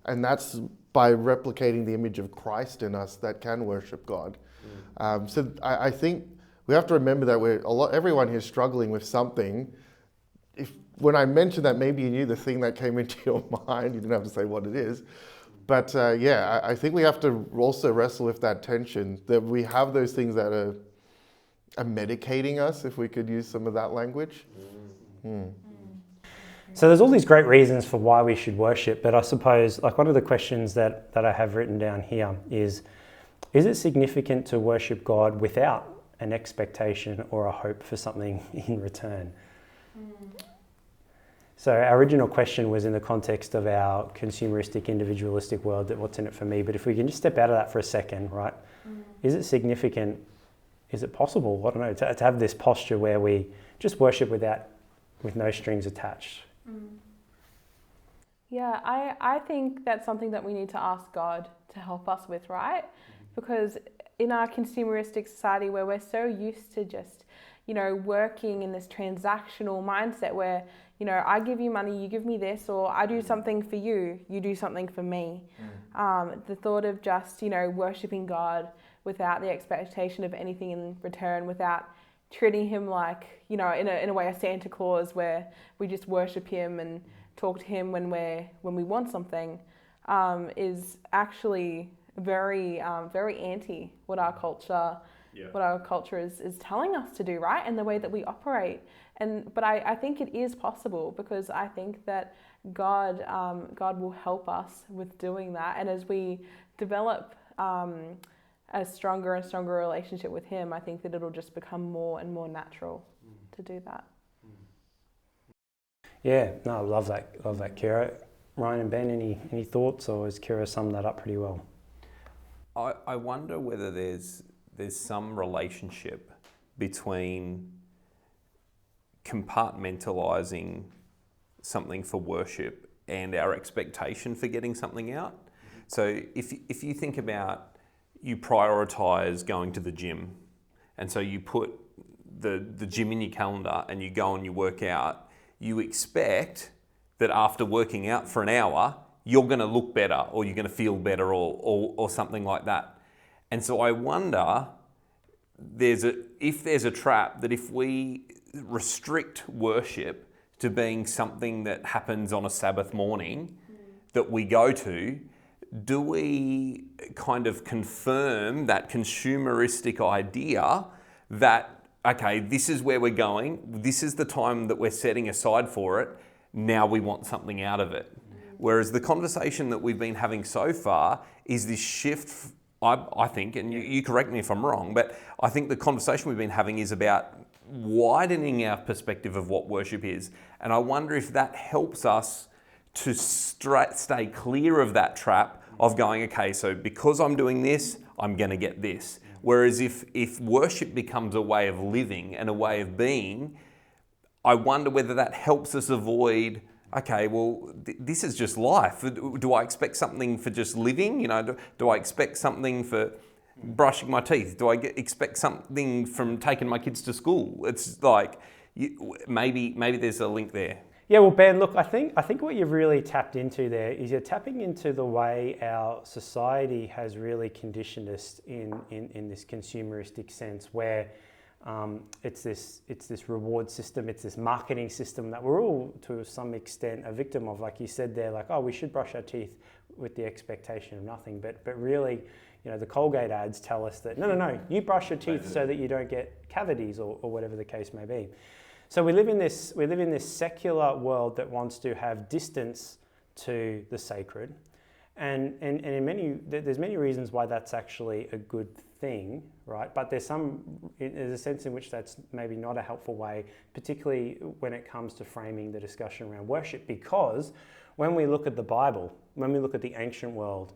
And that's by replicating the image of Christ in us that can worship God. So I think we have to remember that everyone here is struggling with something. When I mentioned that, maybe you knew the thing that came into your mind. You didn't have to say what it is. But I think we have to also wrestle with that tension, that we have those things that are medicating us, if we could use some of that language. So there's all these great reasons for why we should worship, but I suppose like one of the questions that I have written down here is it significant to worship God without an expectation or a hope for something in return? So our original question was in the context of our consumeristic, individualistic world, that what's in it for me? But if we can just step out of that for a second, right? Is it significant? Is it possible? I don't know, to have this posture where we just worship with no strings attached? Yeah, I think that's something that we need to ask God to help us with, right? Because in our consumeristic society where we're so used to just, you know, working in this transactional mindset where, you know, I give you money, you give me this, or I do something for you, you do something for me. The thought of just, you know, worshipping God without the expectation of anything in return, without treating him like, you know, in a way, a Santa Claus, where we just worship him and talk to him when we want something, is actually very anti what our culture is telling us to do, right? And the way that we operate. But I think it is possible, because I think that God will help us with doing that. And as we develop a stronger and stronger relationship with him, I think that it'll just become more and more natural to do that. Yeah, no, I love that, Kira. Ryan and Ben, any thoughts, or has Kira summed that up pretty well? I wonder whether there's some relationship between compartmentalizing something for worship and our expectation for getting something out. So if you think about, you prioritize going to the gym, and so you put the gym in your calendar and you go and you work out, you expect that after working out for an hour, you're going to look better, or you're going to feel better, or something like that. And so I wonder, if there's a trap that if we restrict worship to being something that happens on a Sabbath morning that we go to, do we kind of confirm that consumeristic idea that, okay, this is where we're going, this is the time that we're setting aside for it, now we want something out of it? Whereas the conversation that we've been having so far is this shift, I think, and you correct me if I'm wrong, but I think the conversation we've been having is about widening our perspective of what worship is. And I wonder if that helps us to stay clear of that trap of going, okay, so because I'm doing this, I'm going to get this. Whereas if worship becomes a way of living and a way of being, I wonder whether that helps us avoid, okay, well, this is just life. Do I expect something for just living? Do I expect something for brushing my teeth? Do I expect something from taking my kids to school? It's like, maybe there's a link there. Yeah, well, Ben, look, I think what you've really tapped into there is you're tapping into the way our society has really conditioned us in this consumeristic sense, where it's this reward system, it's this marketing system that we're all, to some extent, a victim of. Like you said there, like, oh, we should brush our teeth with the expectation of nothing, but really, the Colgate ads tell us that no, you brush your teeth so that you don't get cavities or whatever the case may be. So we live in this secular world that wants to have distance to the sacred, and there's many reasons why that's actually a good thing, right? But there's a sense in which that's maybe not a helpful way, particularly when it comes to framing the discussion around worship, because when we look at the Bible, when we look at the ancient world,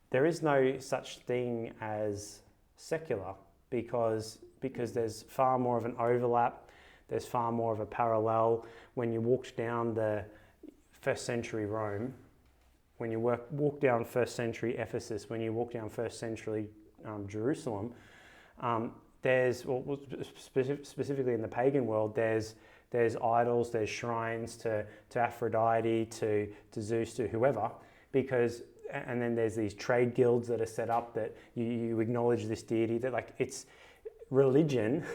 there is no such thing as secular, because there's far more of an overlap. There's far more of a parallel. When you walked down the first century Rome, when you walk down first century Ephesus, when you walk down first century Jerusalem, specifically in the pagan world, there's idols, there's shrines to Aphrodite, to Zeus, to whoever, and then there's these trade guilds that are set up that you acknowledge this deity, that like it's religion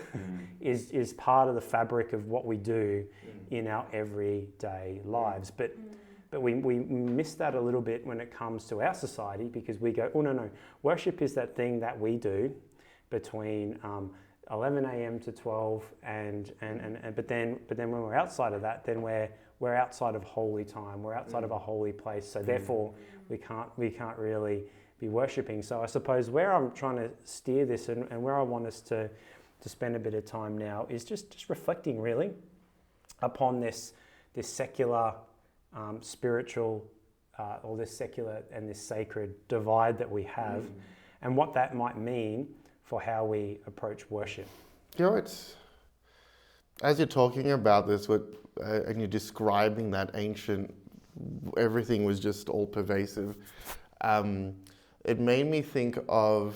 is part of the fabric of what we do in our everyday lives. But we miss that a little bit when it comes to our society, because we go, oh no, worship is that thing that we do between 11 a.m. to 12, but then when we're outside of that, then we're outside of holy time, we're outside of a holy place. So therefore, we can't really be worshipping. So I suppose where I'm trying to steer this and where I want us to spend a bit of time now is just reflecting really upon this secular, spiritual, or this secular and this sacred divide that we have, and what that might mean for how we approach worship. It's as you're talking about this, and you're describing that ancient, everything was just all pervasive. It made me think of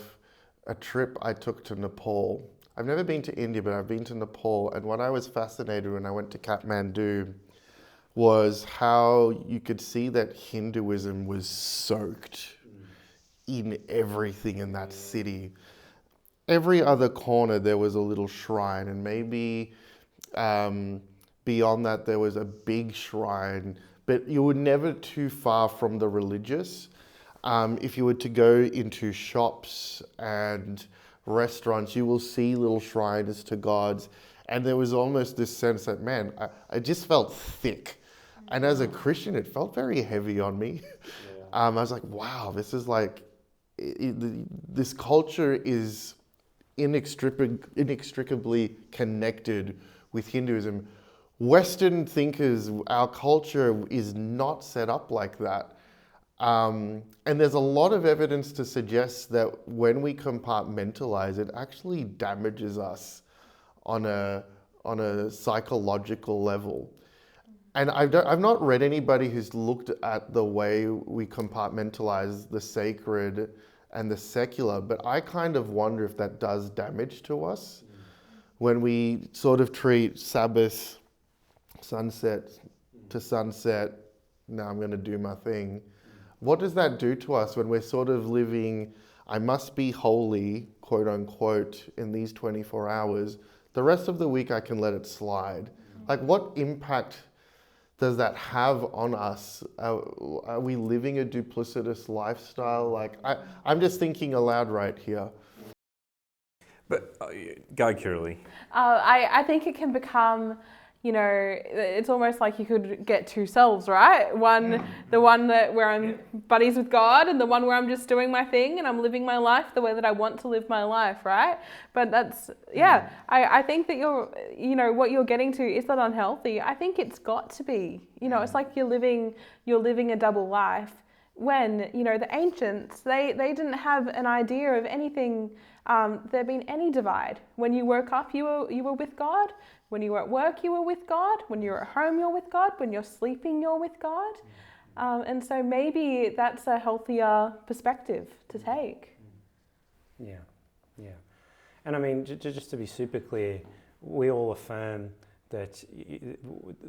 a trip I took to Nepal. I've never been to India, but I've been to Nepal. And what I was fascinated when I went to Kathmandu was how you could see that Hinduism was soaked in everything in that city. Every other corner there was a little shrine, and maybe beyond that there was a big shrine, but you were never too far from the religious. If you were to go into shops and restaurants, you will see little shrines to gods. And there was almost this sense that, man, I just felt thick. And as a Christian, it felt very heavy on me. I was like, wow, this is like, this culture is inextricably connected with Hinduism. Western thinkers, our culture is not set up like that. And there's a lot of evidence to suggest that when we compartmentalize, it actually damages us on a psychological level. And I've not read anybody who's looked at the way we compartmentalize the sacred and the secular, but I kind of wonder if that does damage to us when we sort of treat Sabbath, sunset to sunset, now I'm going to do my thing. What does that do to us when we're sort of living, I must be holy, quote unquote, in these 24 hours. The rest of the week I can let it slide. Like, what impact does that have on us? Are we living a duplicitous lifestyle? Like, I'm just thinking aloud right here. But go, Kira-Leigh. I think it can become, it's almost like you could get two selves, right? The one where I'm buddies with God, and the one where I'm just doing my thing and I'm living my life the way that I want to live my life, right? But that's, I think that what you're getting to, is that unhealthy? I think it's got to be, it's like you're living a double life. When, the ancients, they didn't have an idea of anything, there being any divide. When you woke up, you were with God. When you were at work, you were with God. When you're at home, you're with God. When you're sleeping, you're with God. And so maybe that's a healthier perspective to take. Yeah. And I mean, just to be super clear, we all affirm that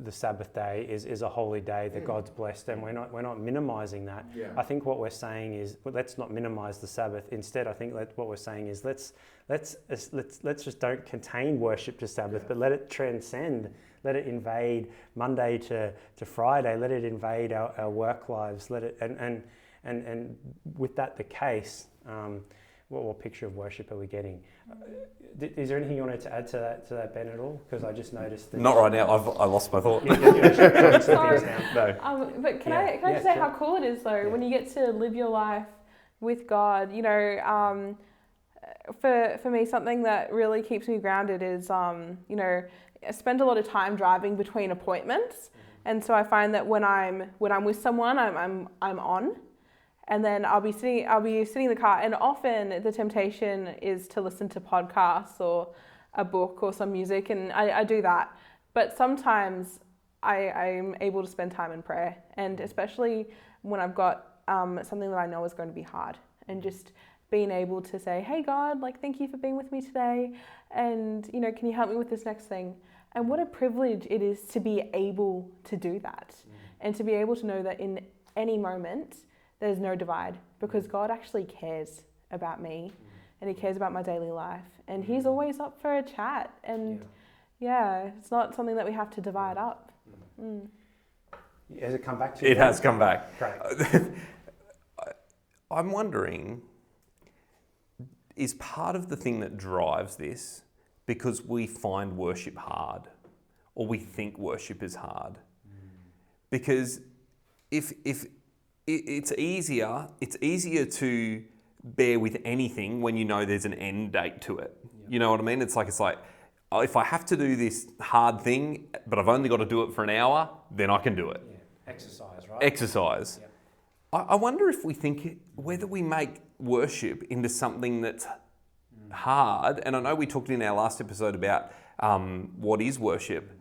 the Sabbath day is a holy day that God's blessed, and we're not minimizing that. Yeah. I think what we're saying is, let's not minimize the Sabbath. Instead, I think what we're saying is let's just don't contain worship to Sabbath, but let it transcend, let it invade Monday to Friday, let it invade our work lives, let it and with that the case. What picture of worship are we getting? Is there anything you wanted to add to that, Ben, at all? Because I just noticed that... Not right now. I lost my thought. Sorry. No. But can I just say how cool it is, though, when you get to live your life with God? For me, something that really keeps me grounded is, I spend a lot of time driving between appointments, and so I find that when I'm with someone, I'm on. And then I'll be sitting in the car, and often the temptation is to listen to podcasts or a book or some music, and I do that. But sometimes I'm able to spend time in prayer, and especially when I've got something that I know is going to be hard, and just being able to say, hey God, thank you for being with me today, and can you help me with this next thing? And what a privilege it is to be able to do that, and to be able to know that in any moment there's no divide, because God actually cares about me, and he cares about my daily life, and he's always up for a chat, and it's not something that we have to divide up. Has it come back to you? It has come back. Great. I'm wondering, is part of the thing that drives this because we find worship hard, or we think worship is hard? Because if it's easier to bear with anything when you know there's an end date to it. Yep. You know what I mean? It's like, if I have to do this hard thing, but I've only got to do it for an hour, then I can do it. Yeah. Exercise, right? Exercise. Yep. I wonder if we think whether we make worship into something that's hard. And I know we talked in our last episode about what is worship,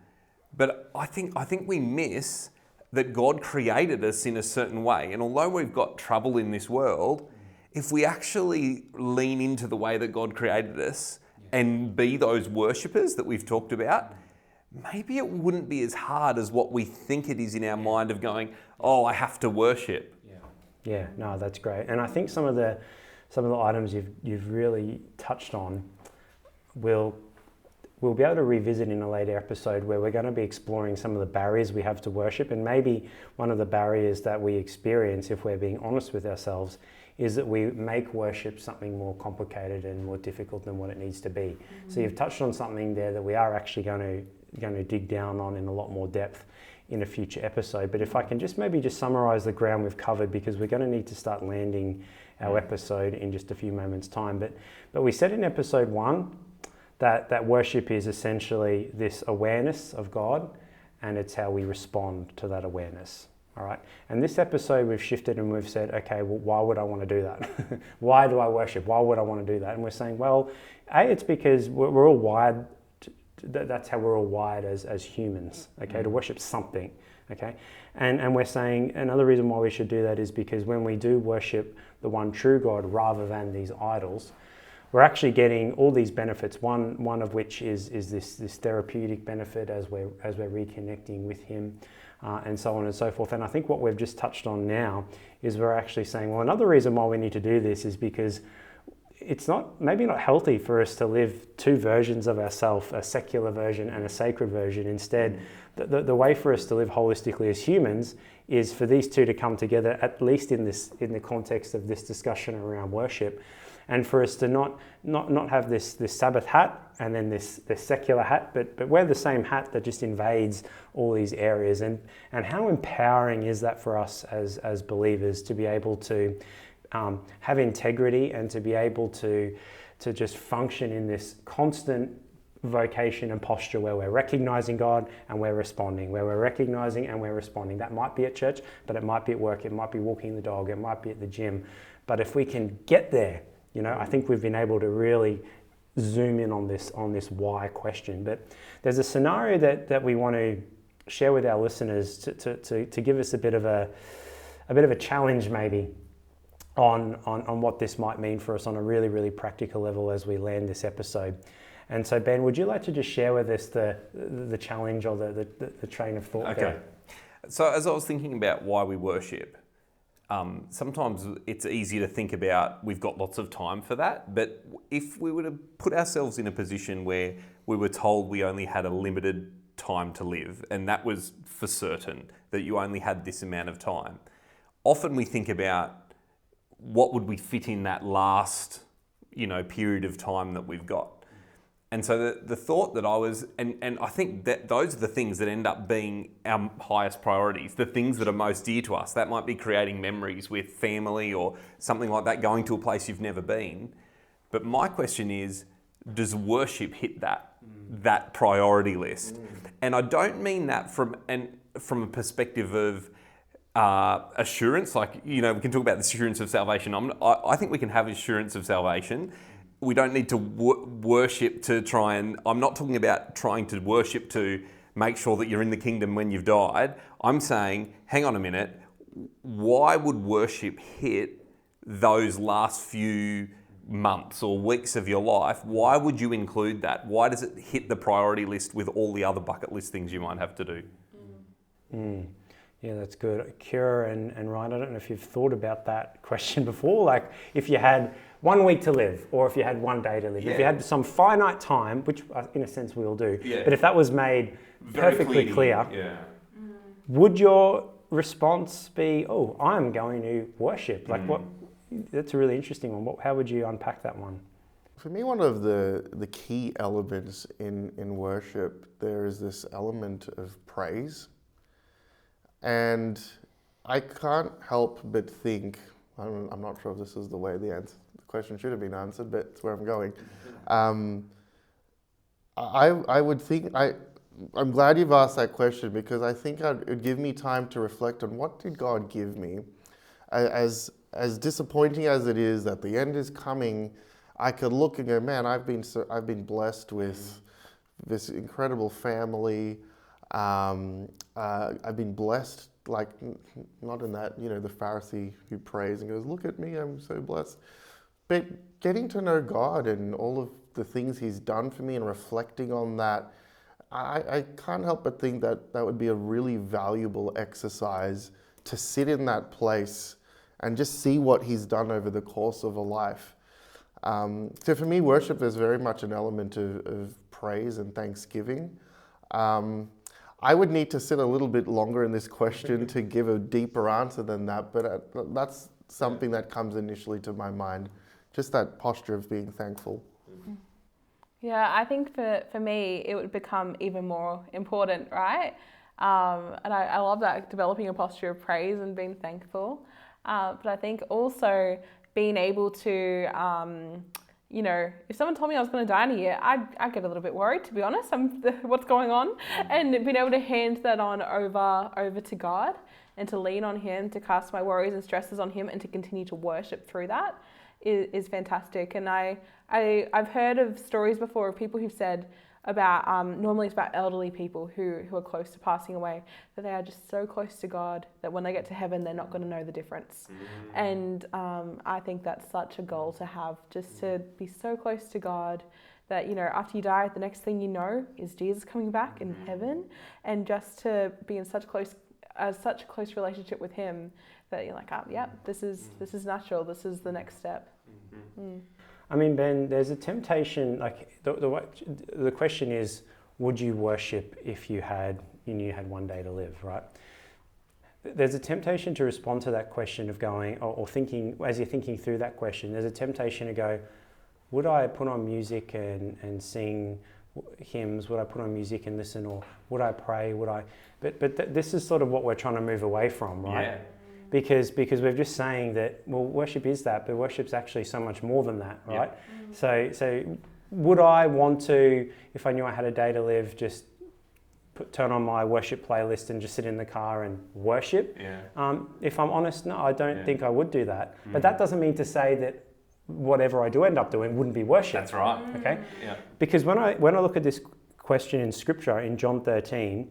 but I think we miss that God created us in a certain way. And although we've got trouble in this world, if we actually lean into the way that God created us and be those worshippers that we've talked about, maybe it wouldn't be as hard as what we think it is in our mind of going, oh, I have to worship. Yeah, no, that's great. And I think some of the items you've really touched on we'll be able to revisit in a later episode, where we're going to be exploring some of the barriers we have to worship. And maybe one of the barriers that we experience, if we're being honest with ourselves, is that we make worship something more complicated and more difficult than what it needs to be. So you've touched on something there that we are actually going to dig down on in a lot more depth in a future episode. But if I can just summarize the ground we've covered, because we're going to need to start landing our episode in just a few moments' time. But we said in episode 1 that worship is essentially this awareness of God, and it's how we respond to that awareness. All right. And this episode we've shifted and we've said, okay, well, why would I want to do that? Why do I worship? Why would I want to do that? And we're saying, well, it's because we're all wired that's how we're all wired as humans, okay, to worship something, okay? And we're saying another reason why we should do that is because when we do worship the one true God rather than these idols, we're actually getting all these benefits. One of which is this therapeutic benefit as we're reconnecting with Him, and so on and so forth. And I think what we've just touched on now is we're actually saying, well, another reason why we need to do this is because it's maybe not healthy for us to live two versions of ourselves, a secular version and a sacred version. Instead, the way for us to live holistically as humans is for these two to come together, at least in the context of this discussion around worship, and for us to not have this Sabbath hat and then this secular hat, but wear the same hat that just invades all these areas. And how empowering is that for us as believers to be able to have integrity and to be able to just function in this constant vocation and posture where we're recognizing God and we're responding, where we're recognizing and we're responding. That might be at church, but it might be at work, it might be walking the dog, it might be at the gym. But if we can get there, I think we've been able to really zoom in on this why question. But there's a scenario that we want to share with our listeners to give us a bit of a challenge maybe on what this might mean for us on a really, really practical level as we land this episode. And so, Ben, would you like to just share with us the challenge or the train of thought? Okay. There? So as I was thinking about why we worship, sometimes it's easy to think about we've got lots of time for that, but if we were to put ourselves in a position where we were told we only had a limited time to live, and that was for certain, that you only had this amount of time, often we think about what would we fit in that last, period of time that we've got. And so the thought that I was, and I think that those are the things that end up being our highest priorities, the things that are most dear to us. That might be creating memories with family or something like that, going to a place you've never been. But my question is, does worship hit that priority list? And I don't mean that from a perspective of assurance, like, we can talk about the assurance of salvation. I think we can have assurance of salvation. We don't need to worship to try and... I'm not talking about trying to worship to make sure that you're in the kingdom when you've died. I'm saying, hang on a minute, why would worship hit those last few months or weeks of your life? Why would you include that? Why does it hit the priority list with all the other bucket list things you might have to do? Yeah, that's good. Kira and Ryan, I don't know if you've thought about that question before, like if you had 1 week to live or if you had 1 day to live, if you had some finite time, which in a sense we all do, but if that was made perfectly clear, would your response be, oh, I'm going to worship? Like what? That's a really interesting one. How would you unpack that one? For me, one of the key elements in worship, there is this element of praise. And I can't help but think, I'm not sure if this is the way the question should have been answered, but it's where I'm going. I would think, I'm glad you've asked that question because I think it would give me time to reflect on what did God give me. As disappointing as it is that the end is coming, I could look and go, man, I've been blessed with this incredible family. I've been blessed, like not in that, the Pharisee who prays and goes, look at me, I'm so blessed. But getting to know God and all of the things He's done for me and reflecting on that, I can't help but think that would be a really valuable exercise to sit in that place and just see what He's done over the course of a life. So for me, worship is very much an element of praise and thanksgiving. I would need to sit a little bit longer in this question to give a deeper answer than that, but that's something that comes initially to my mind, just that posture of being thankful. Yeah, I think for me, it would become even more important, right? And I love that, developing a posture of praise and being thankful. But I think also being able to... if someone told me I was going to die in a year, I'd get a little bit worried, to be honest, what's going on. And being able to hand that on over to God and to lean on Him, to cast my worries and stresses on Him and to continue to worship through that is fantastic. And I've heard of stories before of people who've said, about, normally it's about elderly people who are close to passing away, that they are just so close to God that when they get to heaven, they're not going to know the difference. And I think that's such a goal to have, just to be so close to God that, after you die, the next thing you know is Jesus coming back in heaven, and just to be in such a close relationship with Him that you're like, this is natural. This is the next step. I mean, Ben, there's a temptation, like the question is, would you worship if you knew you had one day to live, right? There's a temptation to respond to that question of going, or thinking, as you're thinking through that question, there's a temptation to go, would I put on music and sing hymns? Would I put on music and listen? Or would I pray? But this is sort of what we're trying to move away from, right? Yeah. Because we're just saying that, well, worship is that, but worship's actually so much more than that, right? Yeah. So would I want to, if I knew I had a day to live, just turn on my worship playlist and just sit in the car and worship? Yeah. If I'm honest, no, I don't think I would do that. But that doesn't mean to say that whatever I do end up doing wouldn't be worship. That's right. Okay? Yeah. Because when I look at this question in Scripture, in John 13,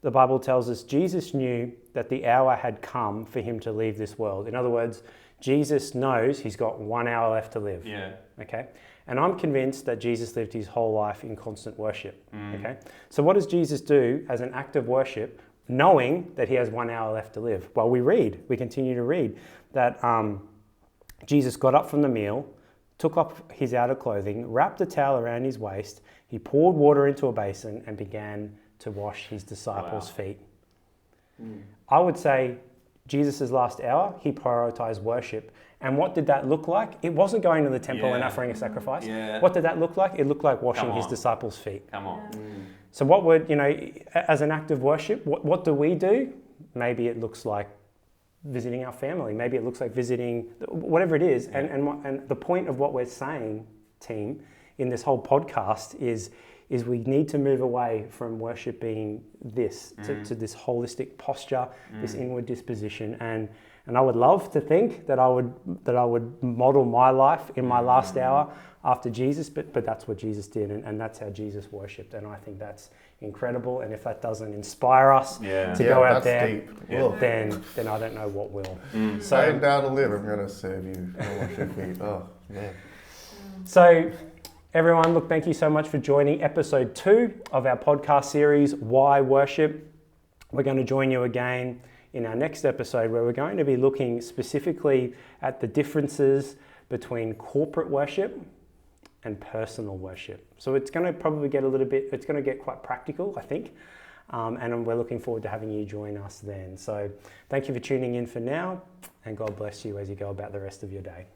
the Bible tells us Jesus knew that the hour had come for him to leave this world. In other words, Jesus knows he's got 1 hour left to live. Yeah. Okay? And I'm convinced that Jesus lived his whole life in constant worship. Okay? So what does Jesus do as an act of worship, knowing that he has 1 hour left to live? Well, we continue to read that Jesus got up from the meal, took off his outer clothing, wrapped a towel around his waist, he poured water into a basin and began to wash his disciples' feet. I would say Jesus' last hour, he prioritized worship. And what did that look like? It wasn't going to the temple and offering a sacrifice. Yeah. What did that look like? It looked like washing his disciples' feet. Come on. So what would, as an act of worship, what do we do? Maybe it looks like visiting our family. Maybe it looks like visiting, whatever it is. Yeah. And the point of what we're saying, team, in this whole podcast is we need to move away from worship being this to this holistic posture, this inward disposition. And I would love to think that I would model my life in my last hour after Jesus, but that's what Jesus did, and that's how Jesus worshipped. And I think that's incredible. And if that doesn't inspire us to go out there, then I don't know what will. So I'm down to live. I'm going to serve you. I'll wash your feet. Oh man. So everyone, look, thank you so much for joining episode 2 of our podcast series, Why Worship? We're going to join you again in our next episode, where we're going to be looking specifically at the differences between corporate worship and personal worship. So it's going to probably it's going to get quite practical, I think. And we're looking forward to having you join us then. So thank you for tuning in for now, and God bless you as you go about the rest of your day.